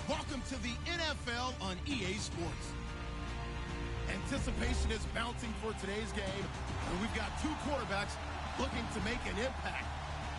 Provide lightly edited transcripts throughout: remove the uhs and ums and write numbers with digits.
welcome to the NFL on EA Sports. Anticipation is bouncing for today's game, and we've got two quarterbacks looking to make an impact.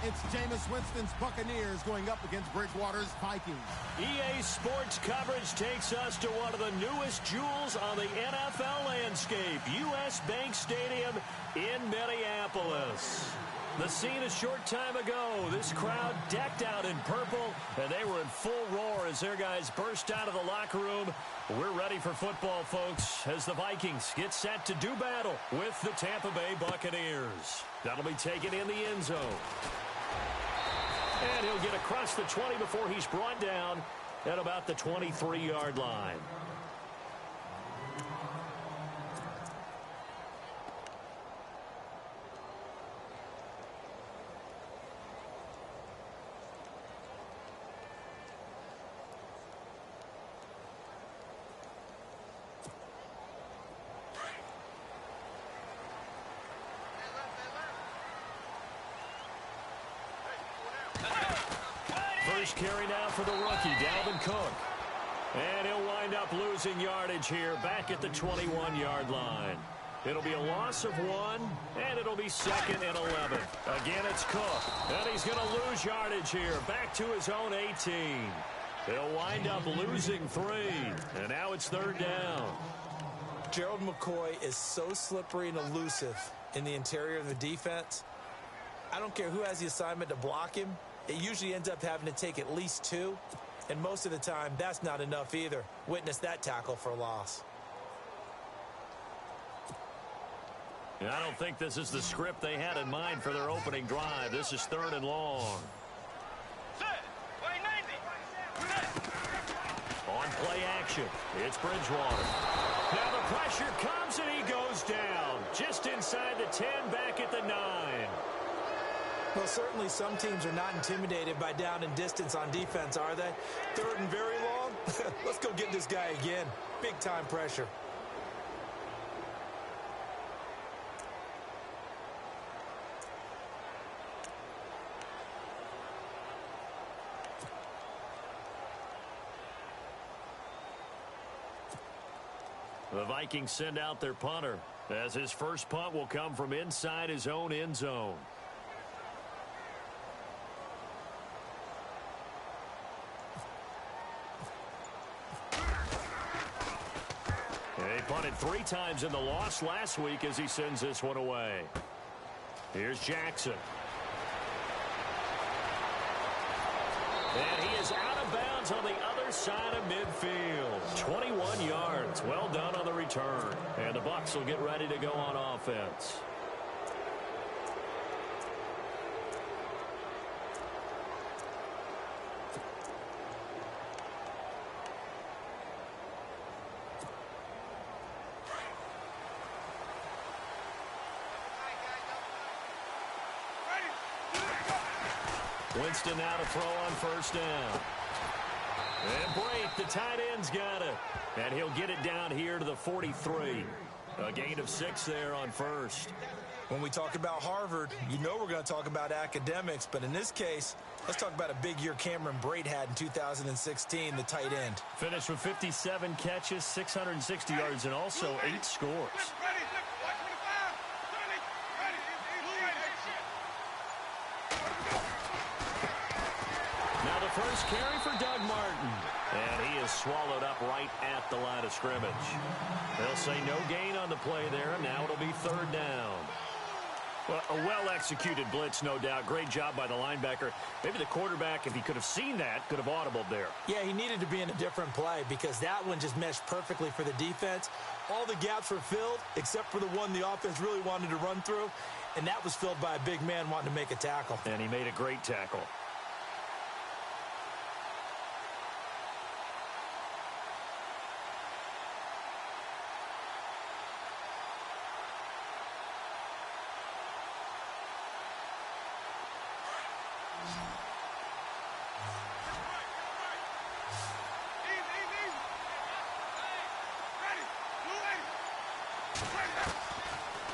It's Jameis Winston's Buccaneers going up against Bridgewater's Vikings. EA Sports coverage takes us to one of the newest jewels on the NFL landscape, U.S. Bank Stadium in Minneapolis. The scene a short time ago, this crowd decked out in purple, and they were in full roar as their guys burst out of the locker room. We're ready for football, folks, as the Vikings get set to do battle with the Tampa Bay Buccaneers. That'll be taken in the end zone. And he'll get across the 20 before he's brought down at about the 23-yard line. First carry now for the rookie, Dalvin Cook. And he'll wind up losing yardage here back at the 21-yard line. It'll be a loss of 1, and it'll be 2nd and 11. Again, it's Cook. And he's going to lose yardage here back to his own 18. He'll wind up losing 3. And now it's 3rd down. Gerald McCoy is so slippery and elusive in the interior of the defense. I don't care who has the assignment to block him. It usually ends up having to take at least 2, and most of the time, that's not enough either. Witness that tackle for a loss. And I don't think this is the script they had in mind for their opening drive. This is 3rd and long. On play action, it's Bridgewater. Now the pressure comes, and he goes down. Just inside the 10, back at the 9. Well, certainly some teams are not intimidated by down and distance on defense, are they? 3rd and very long? Let's go get this guy again. Big-time pressure. The Vikings send out their punter, as his first punt will come from inside his own end zone. He punted 3 times in the loss last week as he sends this one away. Here's Jackson. And he is out of bounds on the other side of midfield. 21 yards. Well done on the return. And the Bucs will get ready to go on offense. Winston now to throw on 1st down. And break, the tight end's got it. And he'll get it down here to the 43. A gain of 6 there on 1st. When we talk about Harvard, you know we're going to talk about academics, but in this case, let's talk about a big year Cameron Brate had in 2016, the tight end. Finished with 57 catches, 660 yards, and also 8 scores. Now the first carry for Doug Martin. And he is swallowed up right at the line of scrimmage. They'll say no gain on the play there, and now it'll be 3rd down. Well, a well-executed blitz, no doubt. Great job by the linebacker. Maybe the quarterback, if he could have seen that, could have audibled there. Yeah, he needed to be in a different play because that one just meshed perfectly for the defense. All the gaps were filled except for the one the offense really wanted to run through, and that was filled by a big man wanting to make a tackle. And he made a great tackle.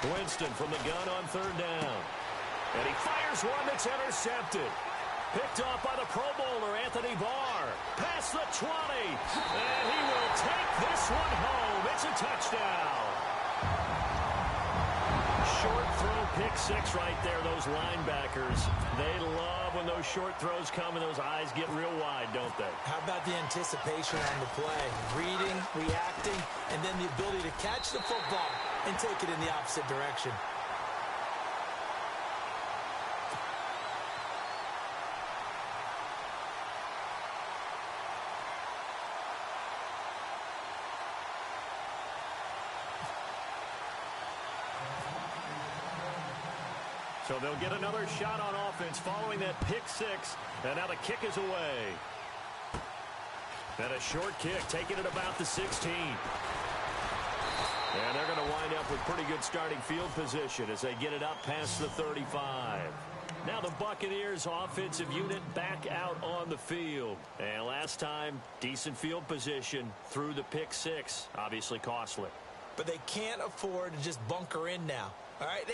Winston from the gun on 3rd down. And he fires one that's intercepted. Picked off by the Pro Bowler, Anthony Barr. Past the 20. And he will take this one home. It's a touchdown. Short throw, pick six right there, those linebackers. They love when those short throws come and those eyes get real wide, don't they? How about the anticipation on the play? Reading, reacting, and then the ability to catch the football and take it in the opposite direction. So they'll get another shot on offense following that pick six. And now the kick is away. And a short kick, taking it about the 16. And they're going to wind up with pretty good starting field position as they get it up past the 35. Now the Buccaneers offensive unit back out on the field. And last time, decent field position through the pick six. Obviously costly. But they can't afford to just bunker in now. All right,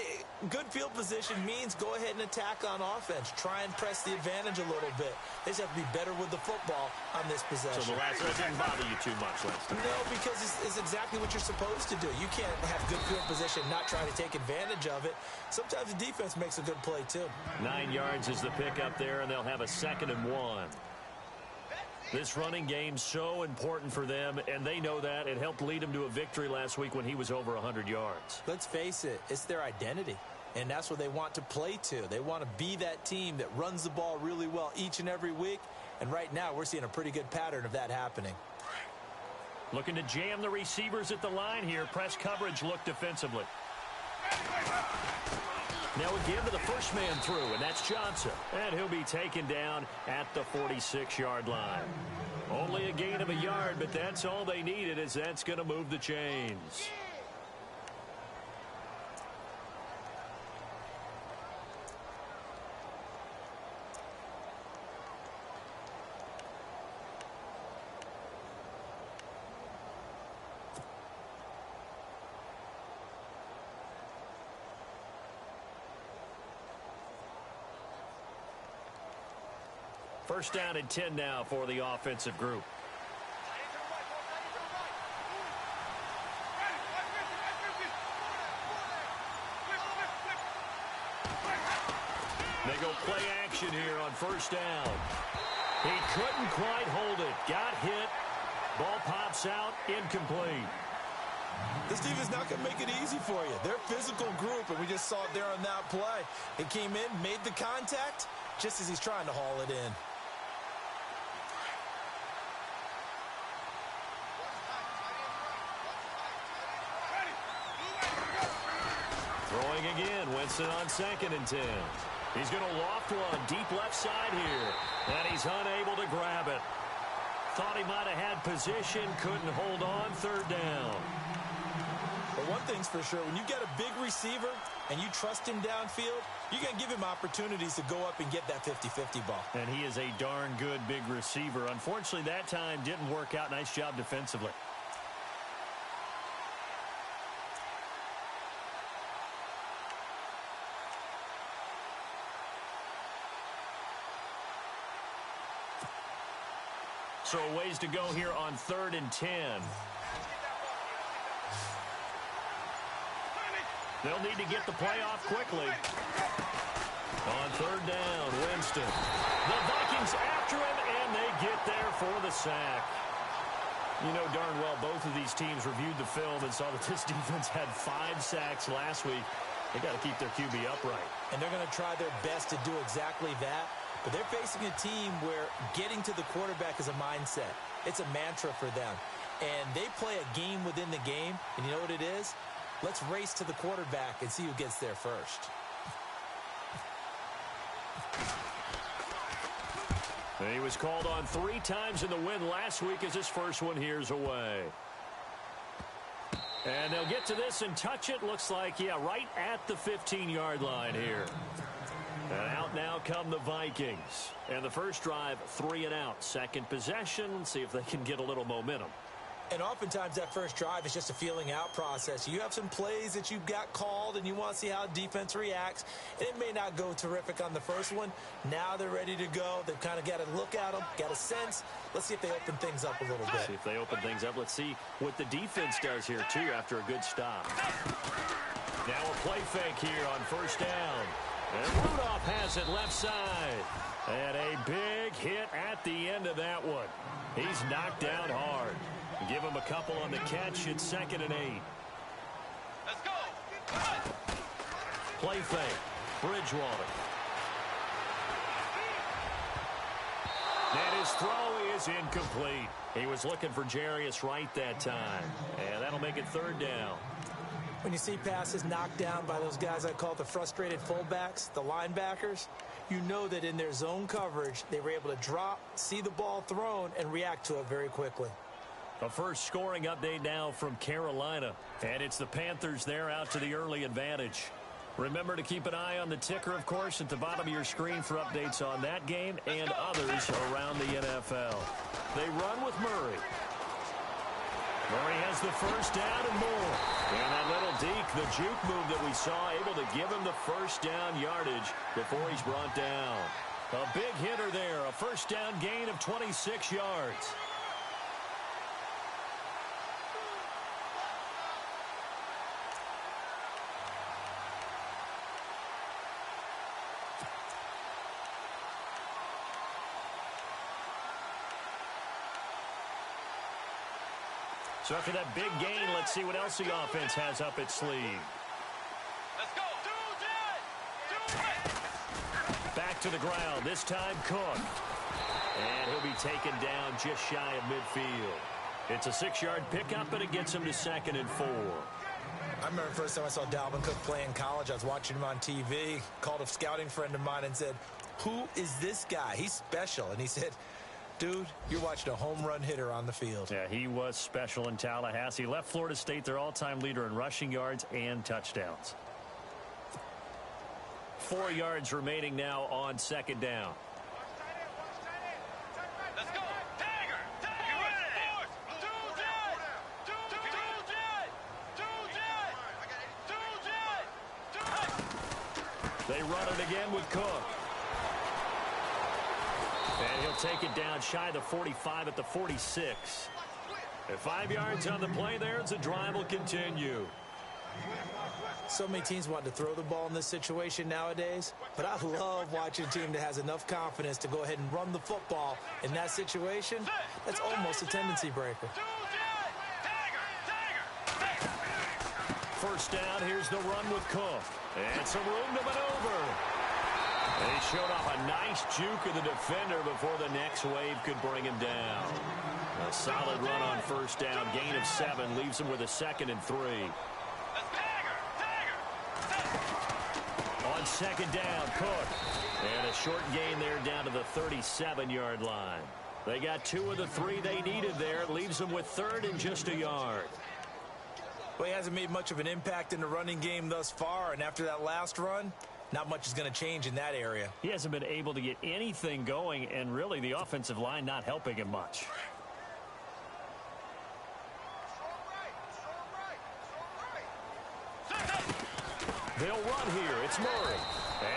good field position means go ahead and attack on offense. Try and press the advantage a little bit. They just have to be better with the football on this possession. So the last one didn't bother you too much last time? No, because it's exactly what you're supposed to do. You can't have good field position, not try to take advantage of it. Sometimes the defense makes a good play, too. 9 yards is the pickup there, and they'll have a 2nd and 1. This running game's so important for them, and they know that. It helped lead them to a victory last week when he was over 100 yards. Let's face it, it's their identity, and that's what they want to play to. They want to be that team that runs the ball really well each and every week, and right now we're seeing a pretty good pattern of that happening. Looking to jam the receivers at the line here. Press coverage look defensively. Now again to the first man through, and that's Johnson. And he'll be taken down at the 46-yard line. Only a gain of a yard, but that's all they needed, as that's going to move the chains. First down and 10 now for the offensive group. They go play action here on first down. He couldn't quite hold it. Got hit. Ball pops out. Incomplete. This defense not going to make it easy for you. They're a physical group, and we just saw it there on that play. He came in, made the contact, just as he's trying to haul it in. Throwing again, Winston on 2nd and 10. He's going to loft one deep left side here, and he's unable to grab it. Thought he might have had position, couldn't hold on, 3rd down. But one thing's for sure, when you get a big receiver and you trust him downfield, you're going to give him opportunities to go up and get that 50-50 ball. And he is a darn good big receiver. Unfortunately, that time didn't work out. Nice job defensively. So a ways to go here on 3rd and 10. They'll need to get the play off quickly. On 3rd down, Winston. The Vikings after him, and they get there for the sack. You know darn well both of these teams reviewed the film and saw that this defense had 5 sacks last week. They got to keep their QB upright. And they're going to try their best to do exactly that. But they're facing a team where getting to the quarterback is a mindset. It's a mantra for them. And they play a game within the game. And you know what it is? Let's race to the quarterback and see who gets there first. And he was called on 3 times in the win last week as his first one here's away. And they'll get to this and touch it. Looks like, yeah, right at the 15-yard line here. And out now come the Vikings. And the first drive, 3 and out. Second possession. Let's see if they can get a little momentum. And oftentimes that first drive is just a feeling out process. You have some plays that you've got called and you want to see how defense reacts. And it may not go terrific on the first one. Now they're ready to go. They've kind of got to look at them, got a sense. Let's see if they open things up a little bit. See if they open things up. Let's see what the defense does here, too, after a good stop. Now a play fake here on first down. And Rudolph has it left side. And a big hit at the end of that one. He's knocked down hard. Give him a couple on the catch. It's 2nd and 8. Let's go. Play fake. Bridgewater. And his throw is incomplete. He was looking for Jarius Wright that time. And that'll make it 3rd down. When you see passes knocked down by those guys I call the frustrated fullbacks, the linebackers, you know that in their zone coverage, they were able to drop, see the ball thrown, and react to it very quickly. A first scoring update now from Carolina. And it's the Panthers there out to the early advantage. Remember to keep an eye on the ticker, of course, at the bottom of your screen for updates on that game and others around the NFL. They run with Murray. Murray has the first down and more. And that little deke, the juke move that we saw, able to give him the first down yardage before he's brought down. A big hitter there, a first down gain of 26 yards. So after that big gain, let's see what else the offense has up its sleeve. Let's go. Back to the ground, this time Cook. And he'll be taken down just shy of midfield. It's a 6-yard pickup, and it gets him to 2nd and 4. I remember the first time I saw Dalvin Cook play in college. I was watching him on TV, called a scouting friend of mine and said, "Who is this guy? He's special." And he said, "Dude, you're watching a home run hitter on the field." Yeah, he was special in Tallahassee. Left Florida State their all-time leader in rushing yards and touchdowns. 4 yards remaining now on 2nd down. Let's go. Tiger. You ready? They run it again with Cook. And he'll take it down shy of the 45 at the 46. And 5 yards on the play there as the drive will continue. So many teams want to throw the ball in this situation nowadays, but I love watching a team that has enough confidence to go ahead and run the football. In that situation, that's almost a tendency breaker. First down, here's the run with Cook. And some room to maneuver. And he showed off a nice juke of the defender before the next wave could bring him down. A solid run on first down, gain of 7, leaves him with a 2nd and 3. On 2nd down, Cook. And a short gain there down to the 37-yard line. They got 2 of the 3 they needed there. Leaves them with 3rd and just a yard. Well, he hasn't made much of an impact in the running game thus far, and after that last run, not much is going to change in that area. He hasn't been able to get anything going, and really the offensive line not helping him much. They'll run here. It's Murray.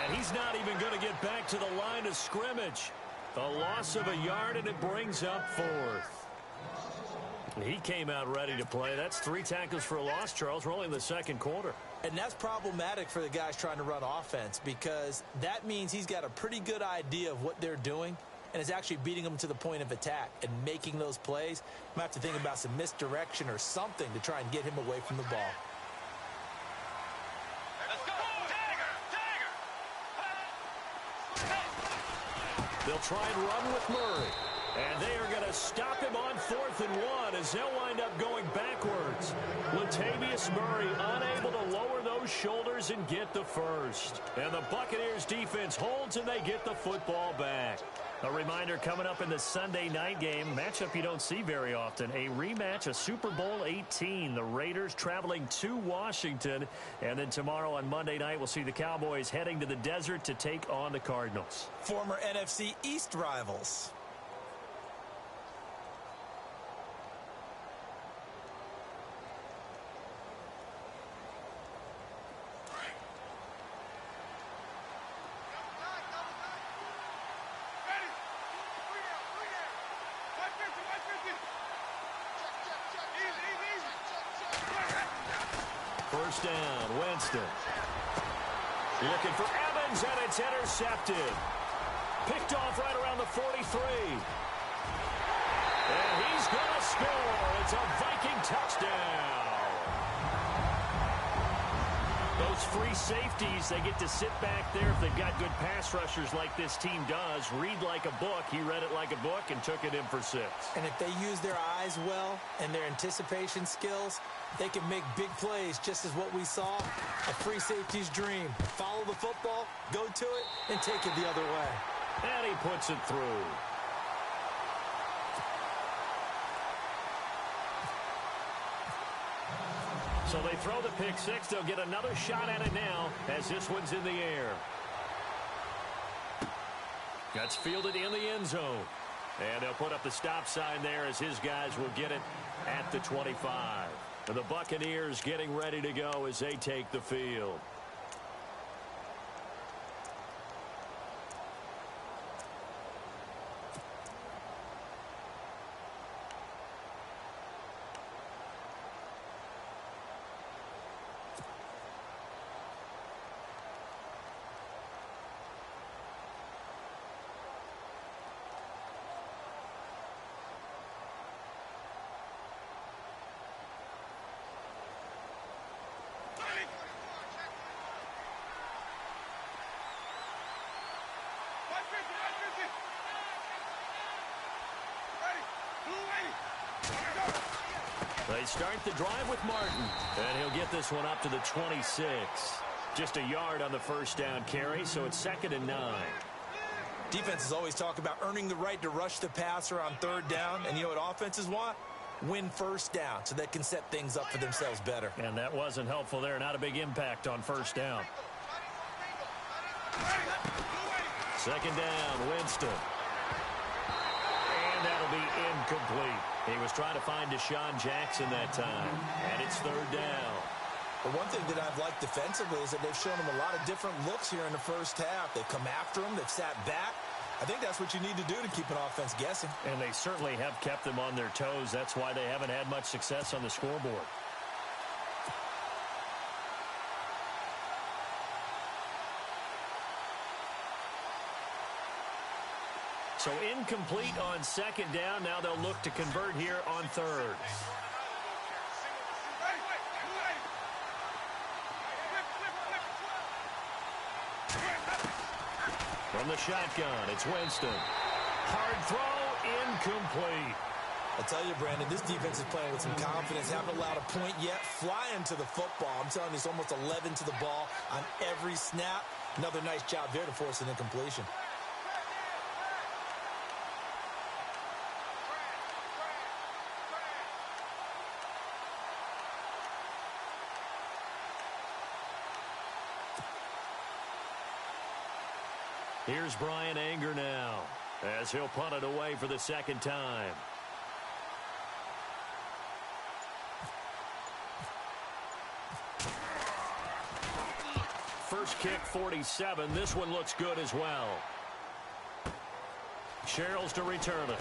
And he's not even going to get back to the line of scrimmage. A loss of a yard, and it brings up 4th. He came out ready to play. That's 3 tackles for a loss, Charles. We're only in the 2nd quarter. And that's problematic for the guys trying to run offense, because that means he's got a pretty good idea of what they're doing and is actually beating them to the point of attack and making those plays. Might have to think about some misdirection or something to try and get him away from the ball. They'll try and run with Murray. And they are going to stop him on 4th and 1 as they'll wind up going backwards. Latavius Murray unable to lower those shoulders and get the first. And the Buccaneers defense holds and they get the football back. A reminder coming up in the Sunday night game, matchup you don't see very often, a rematch of Super Bowl 18. The Raiders traveling to Washington. And then tomorrow on Monday night, we'll see the Cowboys heading to the desert to take on the Cardinals. Former NFC East rivals. First down, Winston. Looking for Evans, and it's intercepted. Picked off right around the 43. And he's going to score. It's a Viking touchdown. Those free safeties, they get to sit back there if they've got good pass rushers like this team does. Read like a book. He read it like a book and took it in for 6. And if they use their eyes well and their anticipation skills, they can make big plays, just as what we saw, a free safety's dream. Follow the football, go to it, and take it the other way. And he puts it through. So they throw the pick 6. They'll get another shot at it now as this one's in the air. That's fielded in the end zone. And they'll put up the stop sign there as his guys will get it at the 25. And the Buccaneers getting ready to go as they take the field. They start the drive with Martin, and he'll get this one up to the 26. Just a yard on the first down carry, so it's 2nd and 9. Defenses always talk about earning the right to rush the passer on 3rd down, and you know what offenses want? Win first down so they can set things up for themselves better. And that wasn't helpful there. Not a big impact on first down. 2nd down, Winston. And that'll be incomplete. He was trying to find Deshaun Jackson that time. And it's 3rd down. But one thing that I've liked defensively is that they've shown him a lot of different looks here in the first half. They've come after him. They've sat back. I think that's what you need to do to keep an offense guessing. And they certainly have kept them on their toes. That's why they haven't had much success on the scoreboard. So incomplete on 2nd down. Now they'll look to convert here on 3rd. From the shotgun, it's Winston. Hard throw, incomplete. I tell you, Brandon, this defense is playing with some confidence. Haven't allowed a point yet. Flying to the football. I'm telling you, it's almost 11 to the ball on every snap. Another nice job there to force an incompletion. Here's Brian Anger now as he'll punt it away for the 2nd time. First kick, 47. This one looks good as well. Sherrills to return it.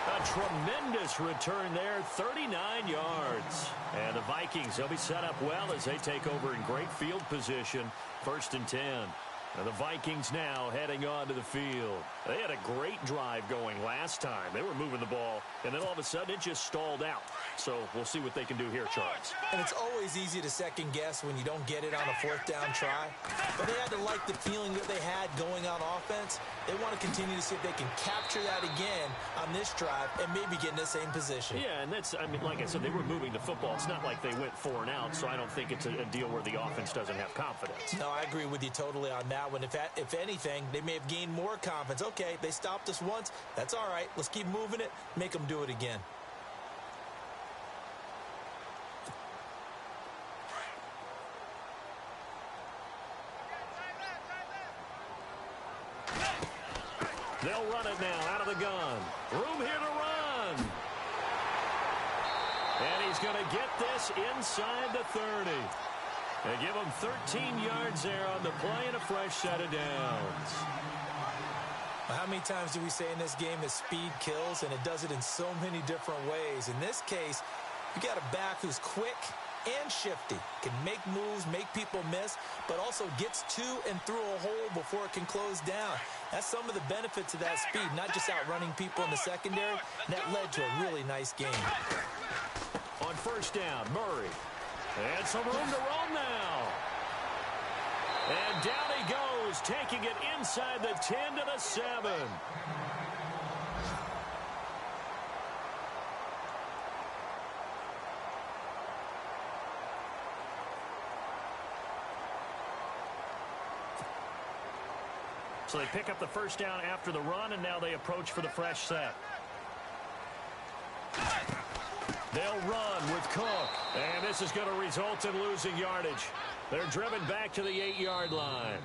A tremendous return there, 39 yards. And the Vikings, they'll be set up well as they take over in great field position. 1st and 10. And the Vikings now heading onto the field. They had a great drive going last time. They were moving the ball, and then all of a sudden it just stalled out. So we'll see what they can do here, Charles. And it's always easy to second guess when you don't get it on a 4th down try. But they had to like the feeling that they had going on offense. They want to continue to see if they can capture that again on this drive and maybe get in the same position. Yeah, and that's, I mean, like I said, they were moving the football. It's not like they went 4 and out, so I don't think it's a deal where the offense doesn't have confidence. No, I agree with you totally on that one. If anything, they may have gained more confidence. Okay, they stopped us once. That's all right. Let's keep moving it. Make them do it again. They'll run it now out of the gun. Room here to run. And he's going to get this inside the 30. They give him 13 yards there on the play and a fresh set of downs. How many times do we say in this game that speed kills, and it does it in so many different ways? In this case, you got a back who's quick and shifty, can make moves, make people miss, but also gets to and through a hole before it can close down. That's some of the benefits of that speed, not just outrunning people in the secondary. And that led to a really nice game. On first down, Murray. And some room to roam now. And down he goes, taking it inside the 10 to the 7. So they pick up the first down after the run, and now they approach for the fresh set. They'll run with Cook, and this is going to result in losing yardage. They're driven back to the 8-yard line.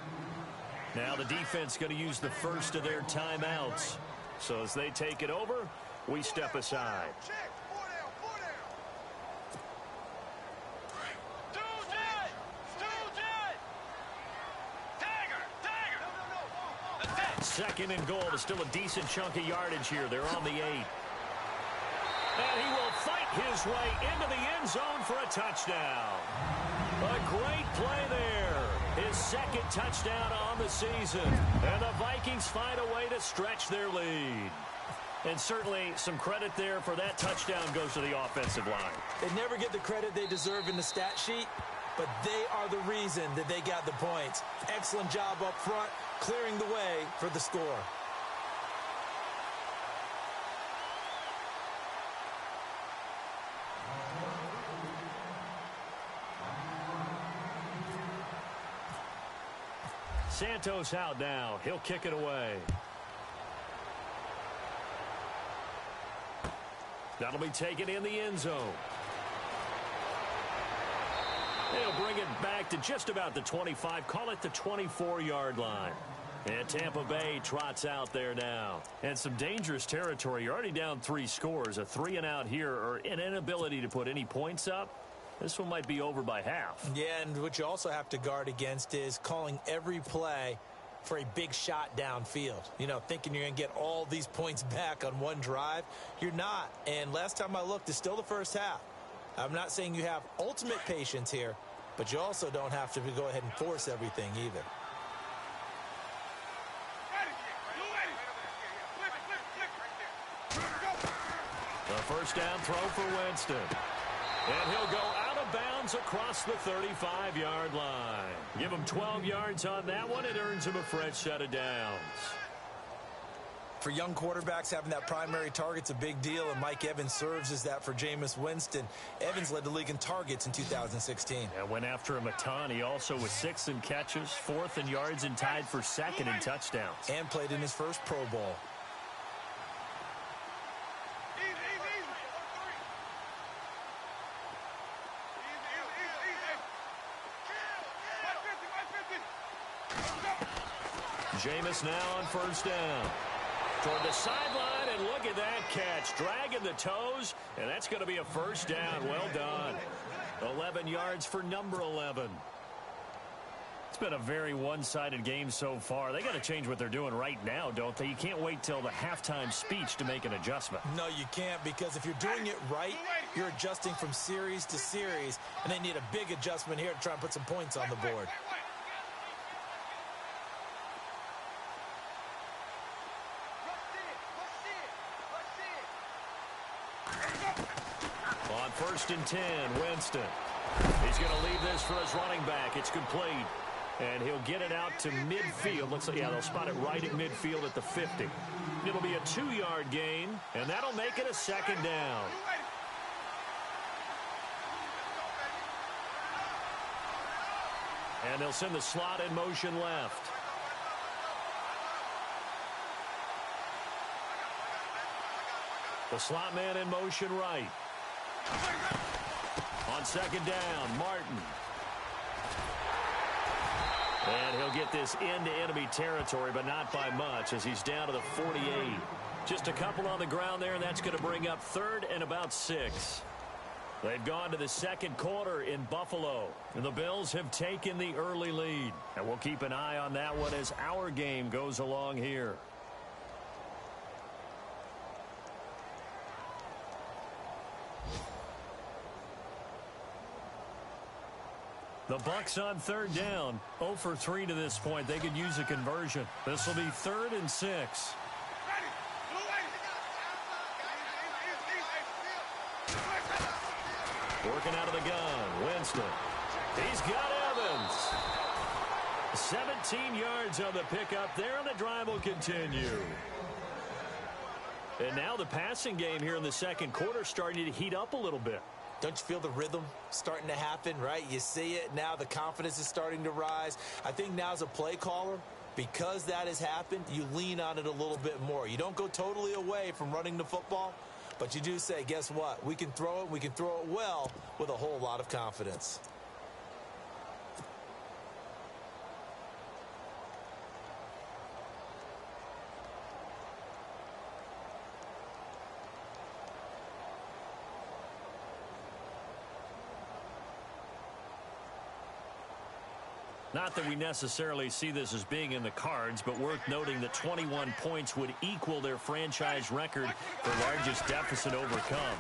Now the defense going to use the first of their timeouts. So as they take it over, we step aside. Second and goal. There's still a decent chunk of yardage here. They're on the 8. And he will fight his way into the end zone for a touchdown. A great play there. His second touchdown on the season. And the Vikings find a way to stretch their lead. And certainly some credit there for that touchdown goes to the offensive line. They never get the credit they deserve in the stat sheet, but they are the reason that they got the points. Excellent job up front, clearing the way for the score. Santos out now. He'll kick it away. That'll be taken in the end zone. They'll bring it back to just about the 25. Call it the 24-yard line. And Tampa Bay trots out there now. And some dangerous territory. You're already down 3 scores. A 3-and-out here, or an inability to put any points up. This one might be over by half. Yeah, and what you also have to guard against is calling every play for a big shot downfield. You know, thinking you're going to get all these points back on one drive. You're not. And last time I looked, it's still the first half. I'm not saying you have ultimate patience here, but you also don't have to go ahead and force everything either. The first down throw for Winston. And he'll go out of bounds across the 35-yard line. Give him 12 yards on that one. It earns him a fresh set of downs. For young quarterbacks, having that primary target's a big deal, and Mike Evans serves as that for Jameis Winston. Evans led the league in targets in 2016. Yeah, went after him a ton. He also was 6th in catches, 4th in yards, and tied for 2nd in touchdowns. And played in his first Pro Bowl. Jameis now on first down. Toward the sideline, and look at that catch. Dragging the toes, and that's going to be a first down. Well done. 11 yards for number 11. It's been a very one-sided game so far. They got to change what they're doing right now, don't they? You can't wait till the halftime speech to make an adjustment. No, you can't, because if you're doing it right, you're adjusting from series to series, and they need a big adjustment here to try and put some points on the board. On first and 10, Winston. He's going to leave this for his running back. It's complete. And he'll get it out to midfield. Looks like, yeah, they'll spot it right at midfield at the 50. It'll be a 2-yard gain, and that'll make it a second down. And they'll send the slot in motion left. The slot man in motion right. On second down, Martin. And he'll get this into enemy territory, but not by much, as he's down to the 48. Just a couple on the ground there, and that's going to bring up 3rd and about 6. They've gone to the second quarter in Buffalo, and the Bills have taken the early lead. And we'll keep an eye on that one as our game goes along here. The Bucs on third down. 0 for 3 to this point. They could use a conversion. This will be 3rd and 6. Working out of the gun. Winston. He's got Evans. 17 yards on the pickup there, and the drive will continue. And now the passing game here in the second quarter starting to heat up a little bit. Don't you feel the rhythm starting to happen, right? You see it now. The confidence is starting to rise. I think now as a play caller, because that has happened, you lean on it a little bit more. You don't go totally away from running the football, but you do say, guess what? We can throw it. We can throw it well with a whole lot of confidence. Not that we necessarily see this as being in the cards, but worth noting that 21 points would equal their franchise record for largest deficit overcome.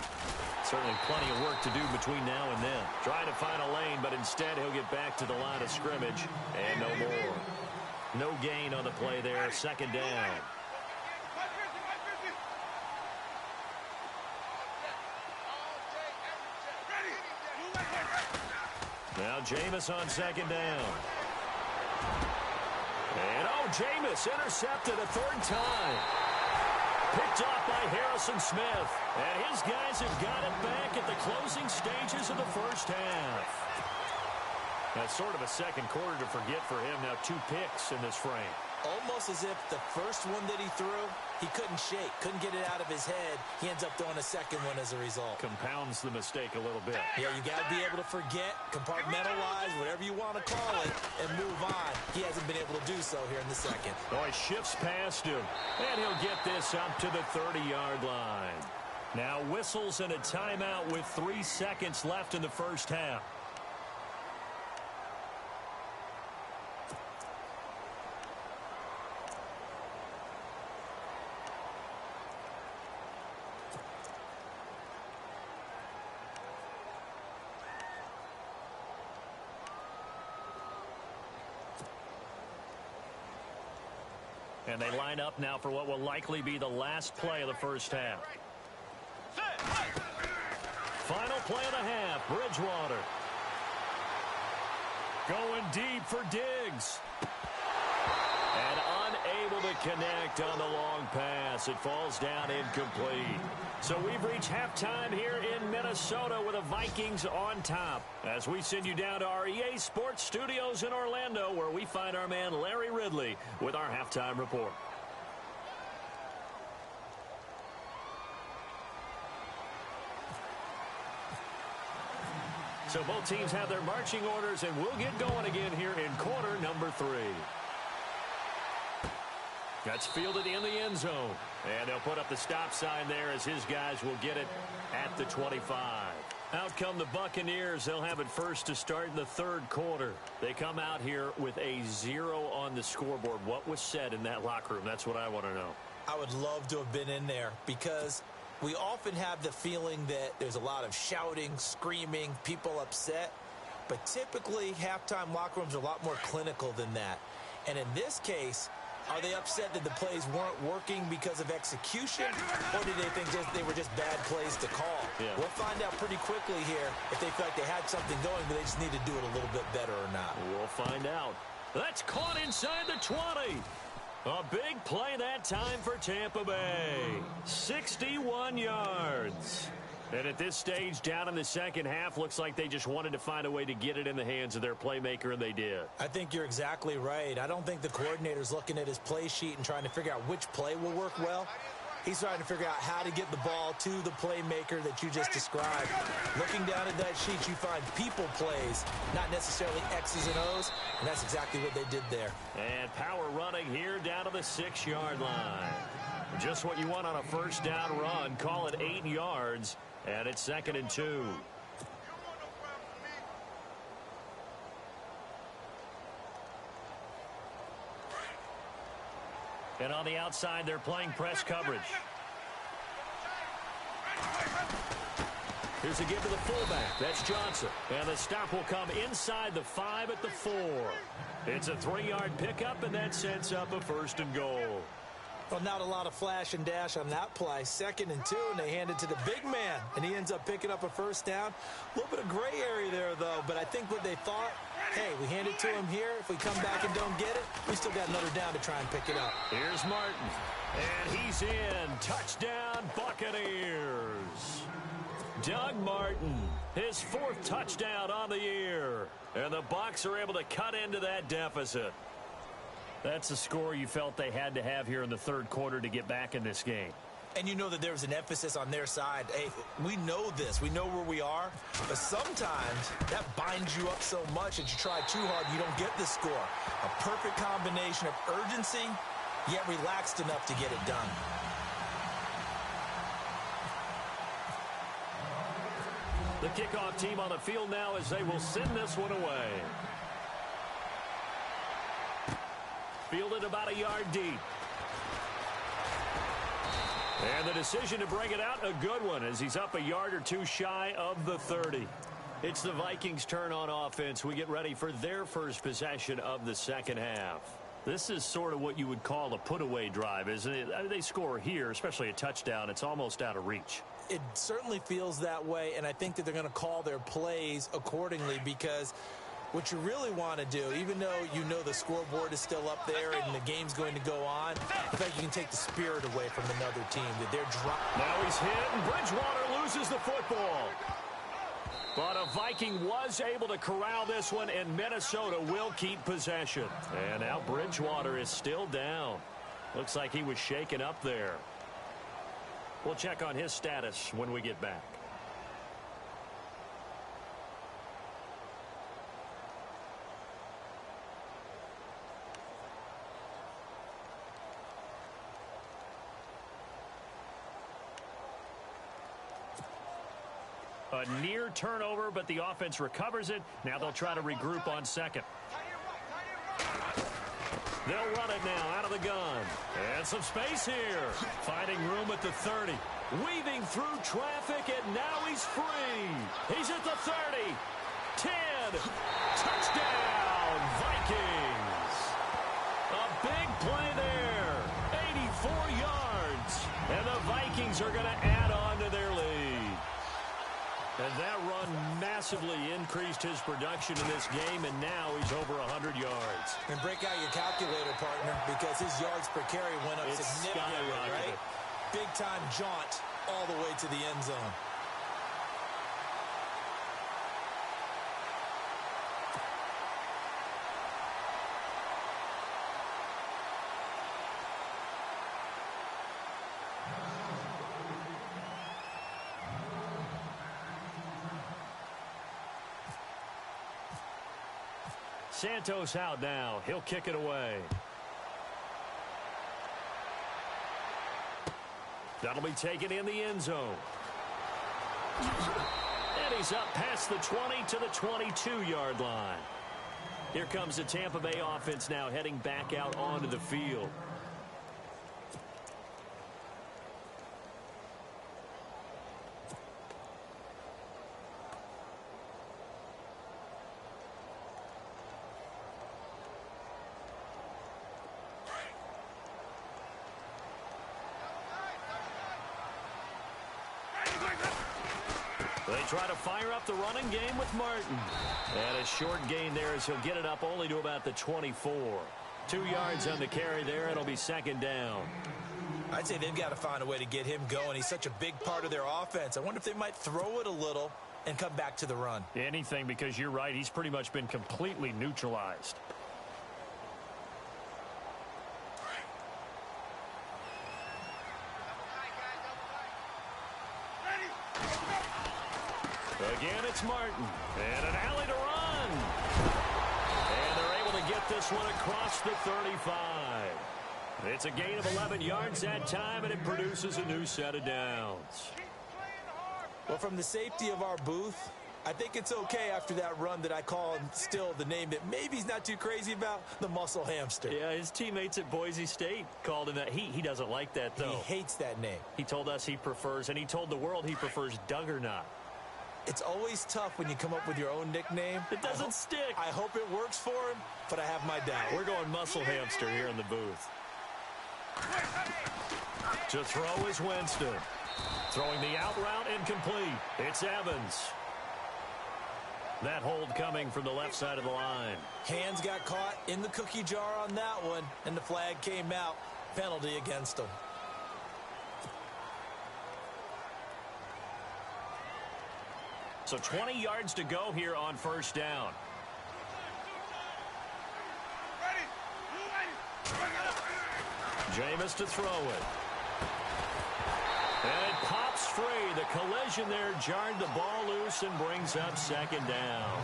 Certainly plenty of work to do between now and then. Trying to find a lane, but instead he'll get back to the line of scrimmage and no more. No gain on the play there. Second down. Now Jameis on second down. And Jameis intercepted a 3rd time. Picked off by Harrison Smith. And his guys have got it back at the closing stages of the first half. That's sort of a second quarter to forget for him. Now 2 picks in this frame. Almost as if the first one that he threw, he couldn't shake, couldn't get it out of his head. He ends up throwing a second one as a result. Compounds the mistake a little bit. Yeah, you got to be able to forget, compartmentalize, whatever you want to call it, and move on. He hasn't been able to do so here in the second. Oh, he shifts past him, and he'll get this up to the 30-yard line. Now whistles and a timeout with 3 seconds left in the first half. And they line up now for what will likely be the last play of the first half. Final play of the half, Bridgewater. Going deep for Diggs. And unable to connect on the long pass. It falls down incomplete. So we've reached halftime here in Minnesota with the Vikings on top. As we send you down to our EA Sports Studios in Orlando, where we find our man Larry Ridley with our halftime report. So both teams have their marching orders, and we'll get going again here in quarter number 3. That's fielded in the end zone. And they'll put up the stop sign there as his guys will get it at the 25. Out come the Buccaneers. They'll have it first to start in the 3rd quarter. They come out here with a 0 on the scoreboard. What was said in that locker room? That's what I want to know. I would love to have been in there because we often have the feeling that there's a lot of shouting, screaming, people upset. But typically, halftime locker rooms are a lot more clinical than that. And in this case, are they upset that the plays weren't working because of execution, or did they think they were just bad plays to call? Yeah. We'll find out pretty quickly here if they feel like they had something going, but they just need to do it a little bit better or not. We'll find out. That's caught inside the 20. A big play that time for Tampa Bay. 61 yards. And at this stage, down in the second half, looks like they just wanted to find a way to get it in the hands of their playmaker, and they did. I think you're exactly right. I don't think the coordinator's looking at his play sheet and trying to figure out which play will work well. He's trying to figure out how to get the ball to the playmaker that you just described. Looking down at that sheet, you find people plays, not necessarily X's and O's, and that's exactly what they did there. And power running here down to the 6-yard line. Just what you want on a first down run. Call it 8 yards. And it's 2nd and 2. And on the outside, they're playing press coverage. Here's a give to the fullback. That's Johnson. And the stop will come inside the 5 at the 4. It's a 3-yard pickup, and that sets up a 1st and goal. Well, not a lot of flash and dash on that play. 2nd and 2, and they hand it to the big man, and he ends up picking up a 1st down. A little bit of gray area there, though, but I think what they thought, hey, we hand it to him here. If we come back and don't get it, we still got another down to try and pick it up. Here's Martin, and he's in. Touchdown, Buccaneers. Doug Martin, his 4th touchdown on the year, and the Bucs are able to cut into that deficit. That's a score you felt they had to have here in the 3rd quarter to get back in this game. And you know that there was an emphasis on their side. Hey, we know this. We know where we are. But sometimes that binds you up so much that you try too hard, you don't get the score. A perfect combination of urgency, yet relaxed enough to get it done. The kickoff team on the field now as they will send this one away. Fielded about a yard deep. And the decision to bring it out, a good one, as he's up a yard or 2 shy of the 30. It's the Vikings' turn on offense. We get ready for their first possession of the 2nd half. This is sort of what you would call a put-away drive, isn't it? I mean, they score here, especially a touchdown. It's almost out of reach. It certainly feels that way, and I think that they're going to call their plays accordingly, because what you really want to do, even though you know the scoreboard is still up there and the game's going to go on, the fact you can take the spirit away from another team, that they're dropping. Now he's hit, and Bridgewater loses the football. But a Viking was able to corral this one, and Minnesota will keep possession. And now Bridgewater is still down. Looks like he was shaken up there. We'll check on his status when we get back. A near turnover, but the offense recovers it. Now they'll try to regroup on 2nd. They'll run it now out of the gun. And some space here. Finding room at the 30. Weaving through traffic, and now he's free. He's at the 30. 10. Touchdown, Vikings. A big play there. 84 yards. And the Vikings are going to add on to their lead. And that run massively increased his production in this game, and now he's over 100 yards. And break out your calculator, partner, because his yards per carry went up significantly, right? Big-time jaunt all the way to the end zone. Santos out now. He'll kick it away. That'll be taken in the end zone. And he's up past the 20 to the 22-yard line. Here comes the Tampa Bay offense now heading back out onto the field. They try to fire up the running game with Martin. And a short gain there as he'll get it up only to about the 24. 2 yards on the carry there. It'll be 2nd down. I'd say they've got to find a way to get him going. He's such a big part of their offense. I wonder if they might throw it a little and come back to the run. Anything, because you're right. He's pretty much been completely neutralized. Again, it's Martin. And an alley to run. And they're able to get this one across the 35. It's a gain of 11 yards that time, and it produces a new set of downs. Well, from the safety of our booth, I think it's okay after that run that I call him still the name that maybe he's not too crazy about, the muscle hamster. Yeah, his teammates at Boise State called him that. He doesn't like that, though. He hates that name. He told us he prefers, and he told the world he prefers Duggernaut. It's always tough when you come up with your own nickname. It doesn't stick. I hope it works for him, but I have my doubt. We're going muscle hamster here in the booth. To throw is Winston. Throwing the out route incomplete. It's Evans. That hold coming from the left side of the line. Hands got caught in the cookie jar on that one, and the flag came out. Penalty against him. So 20 yards to go here on first down. Jameis to throw it. And it pops free. The collision there jarred the ball loose and brings up second down.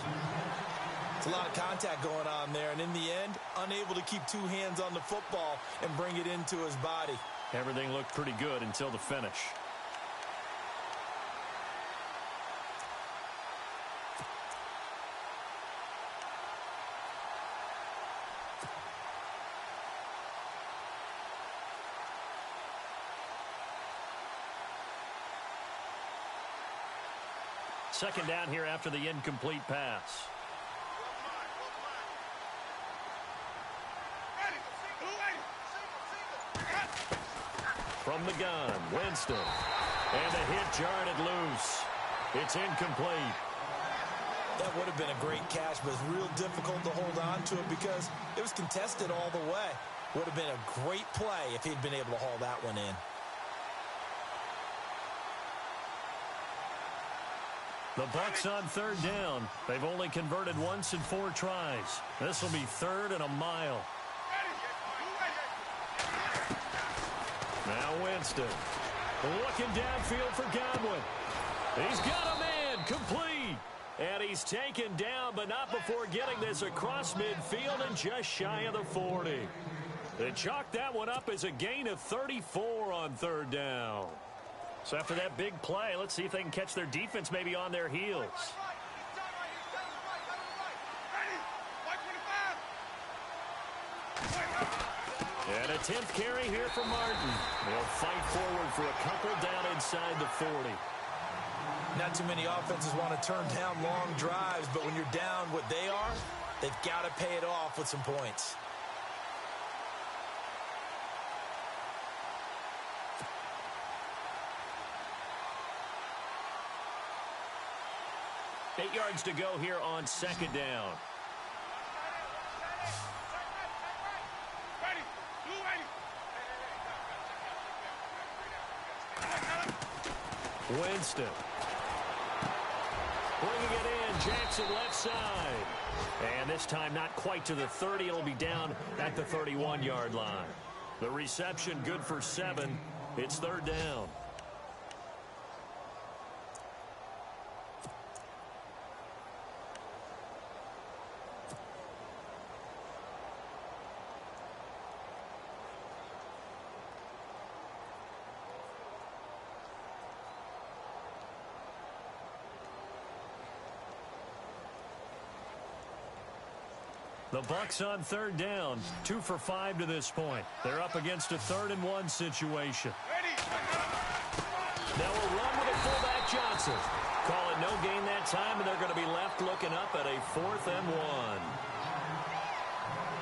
It's a lot of contact going on there, and in the end, unable to keep two hands on the football and bring it into his body. Everything looked pretty good until the finish. Second down here after the incomplete pass. From the gun, Winston. And the hit jarred it loose. It's incomplete. That would have been a great catch, but it's real difficult to hold on to it because it was contested all the way. Would have been a great play if he'd been able to haul that one in. The Bucs on third down. They've only converted once in 4 tries. This will be 3rd and a mile. Now Winston. Looking downfield for Godwin. He's got a man. Complete. And he's taken down, but not before getting this across midfield and just shy of the 40. They chalked that one up as a gain of 34 on third down. So after that big play, let's see if they can catch their defense maybe on their heels. And a 10th carry here for Martin. They'll fight forward for a couple down inside the 40. Not too many offenses want to turn down long drives, but when you're down what they are, they've got to pay it off with some points. Eight yards to go here on second down. Winston. Bringing it in, Jackson left side. And this time not quite to the 30. It'll be down at the 31-yard line. The reception good for 7. It's third down. The Bucs on third down, 2 for 5 to this point. They're up against a 3rd and 1 situation. Now we'll run with a fullback Johnson. Call it no gain that time, and they're going to be left looking up at a 4th and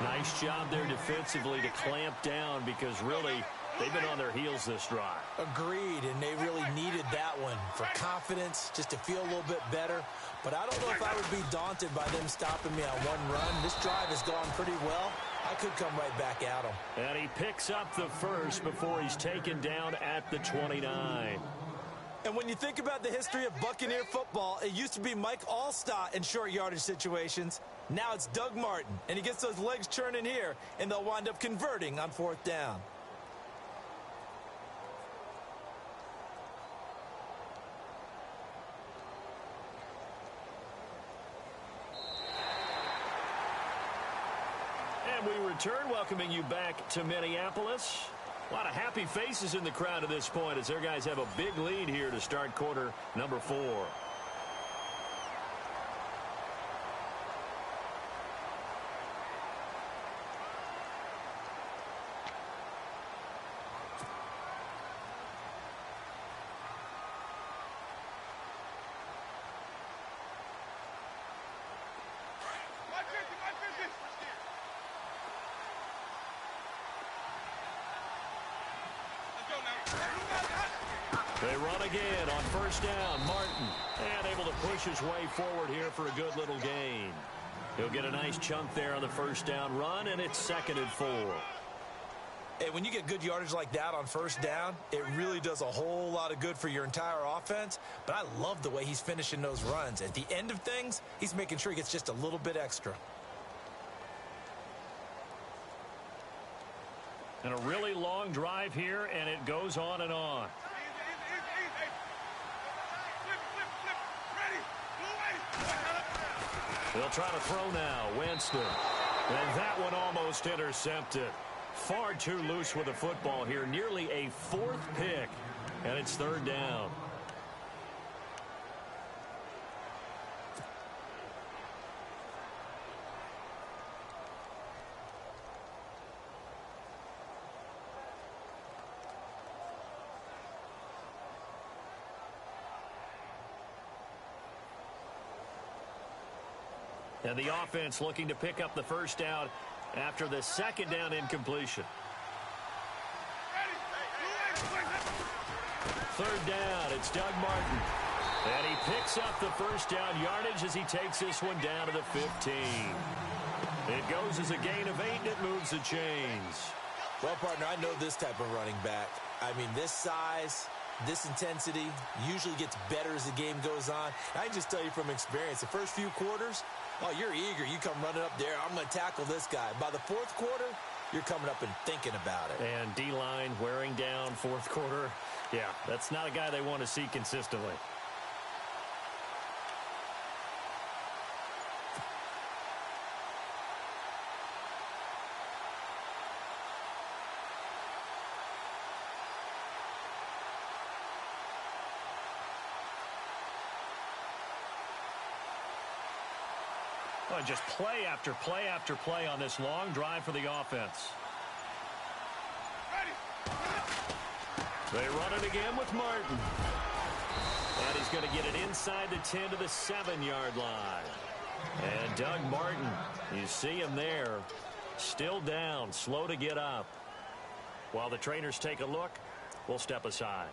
1. Nice job there defensively to clamp down because really they've been on their heels this drive. Agreed, and they really needed that one for confidence, just to feel a little bit better. But I don't know if I would be daunted by them stopping me on one run. This drive has gone pretty well. I could come right back at them. And he picks up the first before he's taken down at the 29. And when you think about the history of Buccaneer football, it used to be Mike Allstott in short yardage situations. Now it's Doug Martin, and he gets those legs churning here, and they'll wind up converting on 4th down. And we return, welcoming you back to Minneapolis. A lot of happy faces in the crowd at this point as their guys have a big lead here to start quarter number 4. They run again on first down. Martin, and able to push his way forward here for a good little gain. He'll get a nice chunk there on the first down run, and it's 2nd and 4. Hey, when you get good yardage like that on first down, it really does a whole lot of good for your entire offense. But I love the way he's finishing those runs. At the end of things, he's making sure he gets just a little bit extra. And a really long drive here, and it goes on and on. They'll try to throw now. Winston. And that one almost intercepted. Far too loose with the football here. Nearly a 4th pick. And it's 3rd down. And the offense looking to pick up the first down after the 2nd down incompletion. 3rd down, it's Doug Martin. And he picks up the first down yardage as he takes this one down to the 15. It goes as a gain of 8, and it moves the chains. Well, partner, I know this type of running back. I mean, this size, this intensity usually gets better as the game goes on. I can just tell you from experience, the first few quarters, oh, you're eager. You come running up there. I'm going to tackle this guy. By the 4th quarter, you're coming up and thinking about it. And D-line wearing down 4th quarter. Yeah, that's not a guy they want to see consistently. Oh, just play after play after play on this long drive for the offense. They run it again with Martin. And he's going to get it inside the 10 to the 7-yard line. And Doug Martin, you see him there, still down, slow to get up. While the trainers take a look, we'll step aside.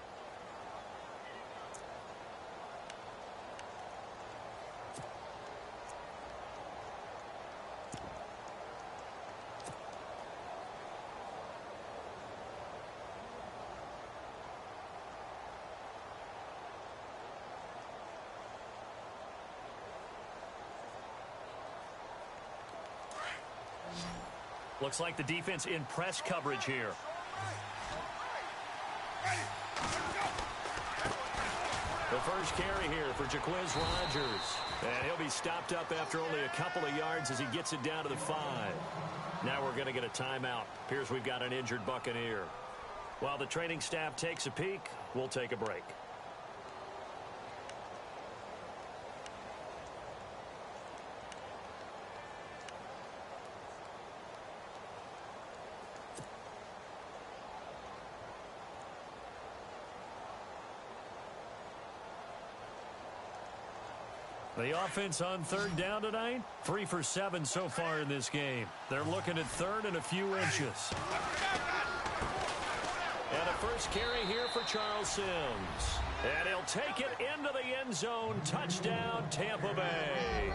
Looks like the defense in press coverage here. The first carry here for Jaquiz Rogers. And he'll be stopped up after only a couple of yards as he gets it down to the 5. Now we're going to get a timeout. Appears we've got an injured Buccaneer. While the training staff takes a peek, we'll take a break. The offense on 3rd down tonight, 3 for 7 so far in this game. They're looking at 3rd and a few inches. And a first carry here for Charles Sims. And he'll take it into the end zone. Touchdown, Tampa Bay.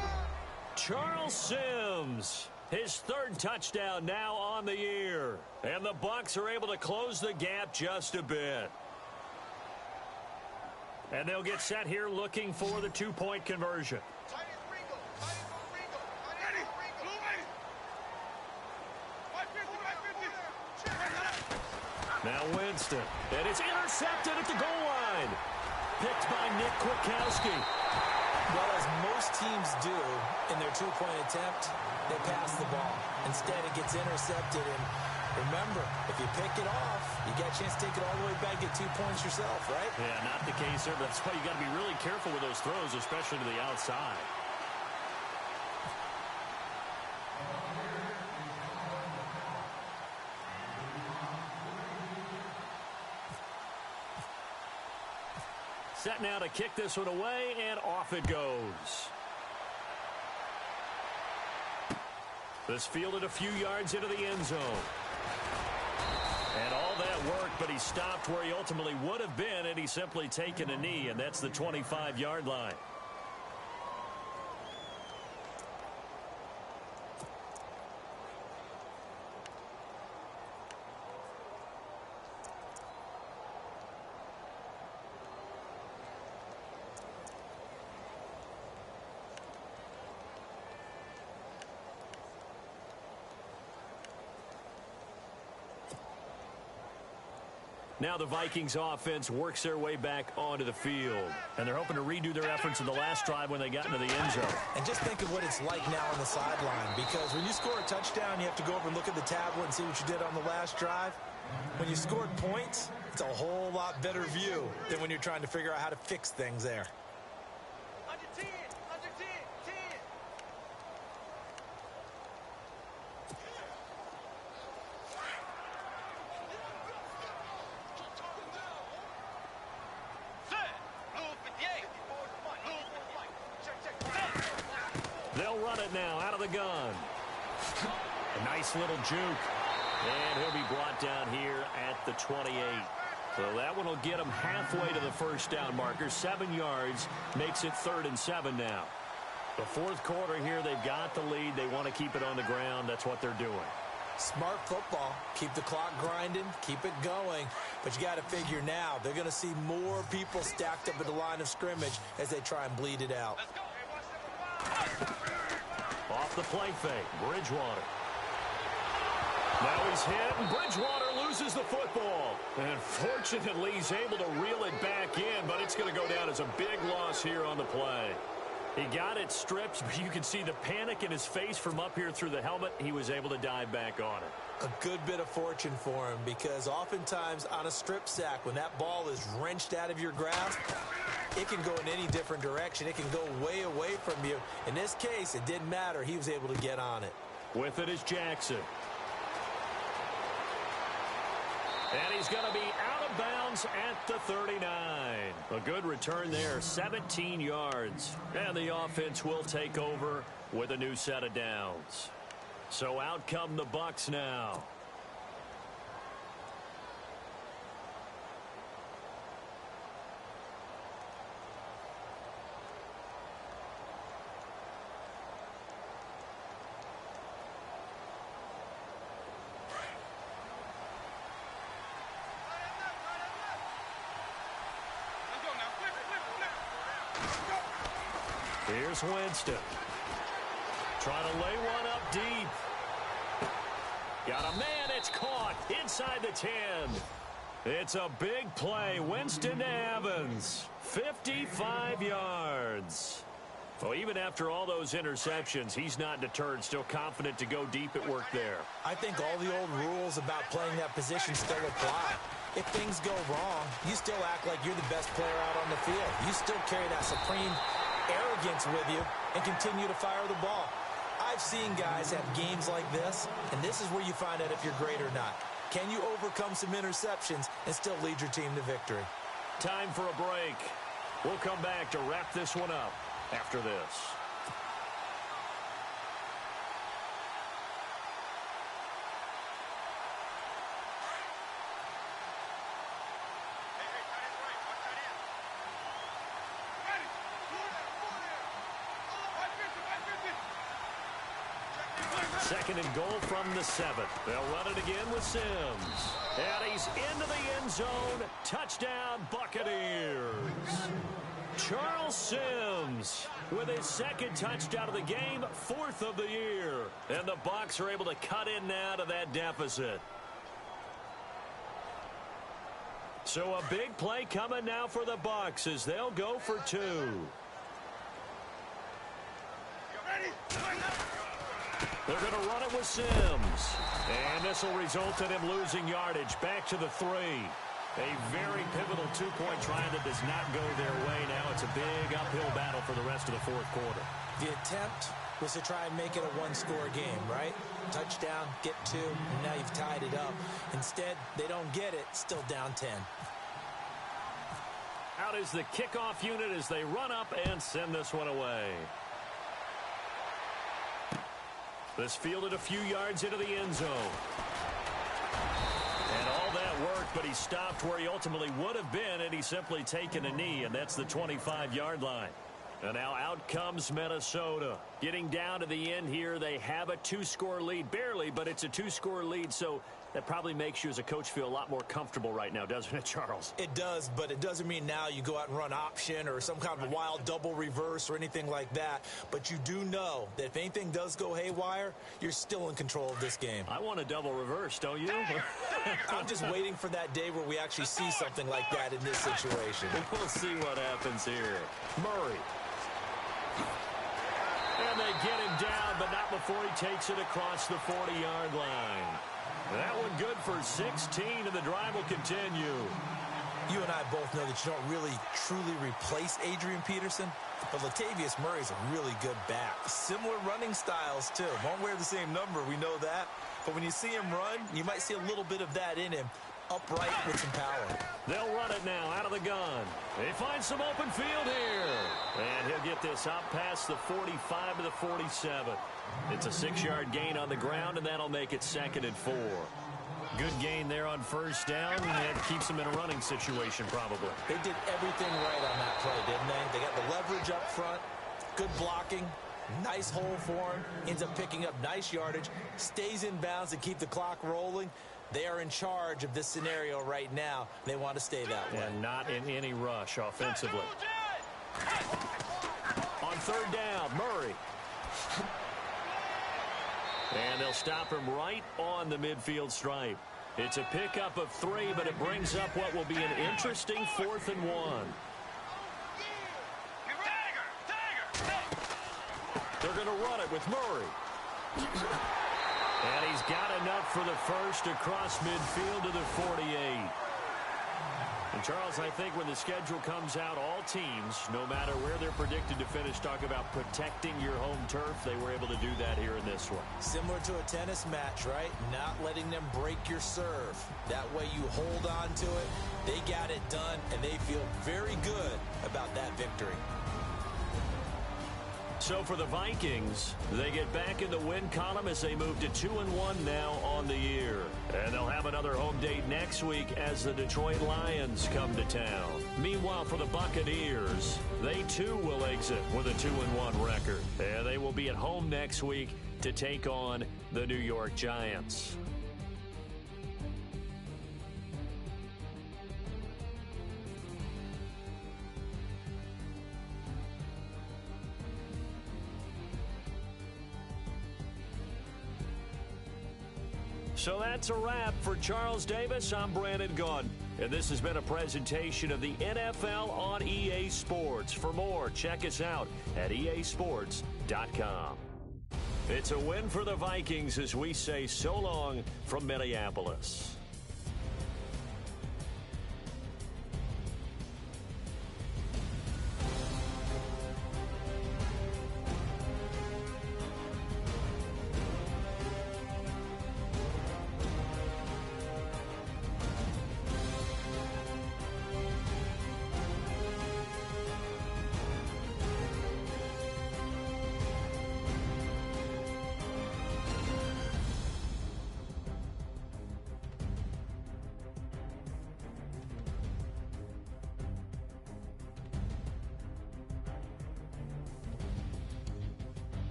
Charles Sims, his 3rd touchdown now on the year. And the Bucs are able to close the gap just a bit. And they'll get set here looking for the 2-point conversion. Now Winston. And it's intercepted at the goal line. Picked by Nick Kwiatkowski. Well, as most teams do in their 2-point attempt, they pass the ball. Instead, it gets intercepted. And remember, if you pick it off, you get a chance to take it all the way back, get 2 points yourself, right? Yeah, not the case there. But that's why you got to be really careful with those throws, especially to the outside. Set now to kick this one away, and off it goes. This fielded a few yards into the end zone. And all that work but he stopped where he ultimately would have been, and he's simply taken a knee, and that's the 25-yard line. Now the Vikings offense works their way back onto the field. And they're hoping to redo their efforts in the last drive when they got into the end zone. And just think of what it's like now on the sideline. Because when you score a touchdown, you have to go over and look at the tablet and see what you did on the last drive. When you scored points, it's a whole lot better view than when you're trying to figure out how to fix things there. Under 10, under 10, 10. They'll run it now out of the gun. A nice little juke. And he'll be brought down here at the 28. So that one will get him halfway to the first down marker. 7 yards makes it 3rd and 7 now. The fourth quarter here, they've got the lead. They want to keep it on the ground. That's what they're doing. Smart football. Keep the clock grinding. Keep it going. But you got to figure now, they're going to see more people stacked up at the line of scrimmage as they try and bleed it out. Off the play fake, Bridgewater. Now he's hit, and Bridgewater loses the football. And fortunately, he's able to reel it back in, but it's going to go down as a big loss here on the play. He got it stripped, but you can see the panic in his face from up here through the helmet. He was able to dive back on it. A good bit of fortune for him, because oftentimes on a strip sack, when that ball is wrenched out of your grasp, it can go in any different direction. It can go way away from you. In this case, it didn't matter. He was able to get on it. With it is Jackson. And he's going to be out of bounds at the 39. A good return there, 17 yards. And the offense will take over with a new set of downs. So out come the Bucs now. Here's Winston. Trying to lay one up deep. Got a man, it's caught inside the 10. It's a big play. Winston to Evans. 55 yards. Well, even after all those interceptions, he's not deterred, still confident to go deep at work there. I think all the old rules about playing that position still apply. If things go wrong, you still act like you're the best player out on the field. You still carry that supreme arrogance with you and continue to fire the ball. I've seen guys have games like this, and this is where you find out if you're great or not. Can you overcome some interceptions and still lead your team to victory? Time for a break. We'll come back to wrap this one up after this. Second and goal from the 7. They'll run it again with Sims. And he's into the end zone. Touchdown, Buccaneers. Charles Sims with his second touchdown of the game, 4th of the year. And the Bucs are able to cut in now to that deficit. So a big play coming now for the Bucs as they'll go for 2. They're going to run it with Sims. And this will result in him losing yardage back to the 3. A very pivotal 2-point try that does not go their way. Now it's a big uphill battle for the rest of the fourth quarter. The attempt was to try and make it a one-score game, right? Touchdown, get 2, and now you've tied it up. Instead, they don't get it, still down 10. Out is the kickoff unit as they run up and send this one away. This fielded a few yards into the end zone. And all that work but he stopped where he ultimately would have been, and he's simply taken a knee, and that's the 25-yard line. And now out comes Minnesota. Getting down to the end here, they have a 2-score lead. Barely, but it's a 2-score lead, so that probably makes you as a coach feel a lot more comfortable right now, doesn't it, Charles? It does, but it doesn't mean now you go out and run option or some kind of wild double reverse or anything like that. But you do know that if anything does go haywire, you're still in control of this game. I want a double reverse, don't you? I'm just waiting for that day where we actually see something like that in this situation. We'll see what happens here. Murray. And they get him down, but not before he takes it across the 40-yard line. That one good for 16, and the drive will continue. You and I both know that you don't really truly replace Adrian Peterson, but Latavius Murray's a really good back. Similar running styles, too. Won't wear the same number, we know that. But when you see him run, you might see a little bit of that in him. Upright with some power. They'll run it now out of the gun. They find some open field here. And he'll get this out past the 45 to the 47. It's a 6-yard gain on the ground, and that'll make it 2nd and 4. Good gain there on first down. That keeps them in a running situation, probably. They did everything right on that play, didn't they? They got the leverage up front, good blocking, nice hole for him, ends up picking up nice yardage, stays in bounds to keep the clock rolling. They are in charge of this scenario right now. They want to stay that way. And not in any rush offensively. On third down, Murray. And they'll stop him right on the midfield stripe. It's a pickup of 3, but it brings up what will be an interesting 4th and 1. They're going to run it with Murray. And he's got enough for the first across midfield to the 48. And, Charles, I think when the schedule comes out, all teams, no matter where they're predicted to finish, talk about protecting your home turf. They were able to do that here in this one. Similar to a tennis match, right? Not letting them break your serve. That way you hold on to it. They got it done, and they feel very good about that victory. So for the Vikings, they get back in the win column as they move to 2-1 now on the year. And they'll have another home date next week as the Detroit Lions come to town. Meanwhile, for the Buccaneers, they too will exit with a 2-1 record. And they will be at home next week to take on the New York Giants. So that's a wrap. For Charles Davis, I'm Brandon Gaudin. And this has been a presentation of the NFL on EA Sports. For more, check us out at easports.com. It's a win for the Vikings as we say so long from Minneapolis.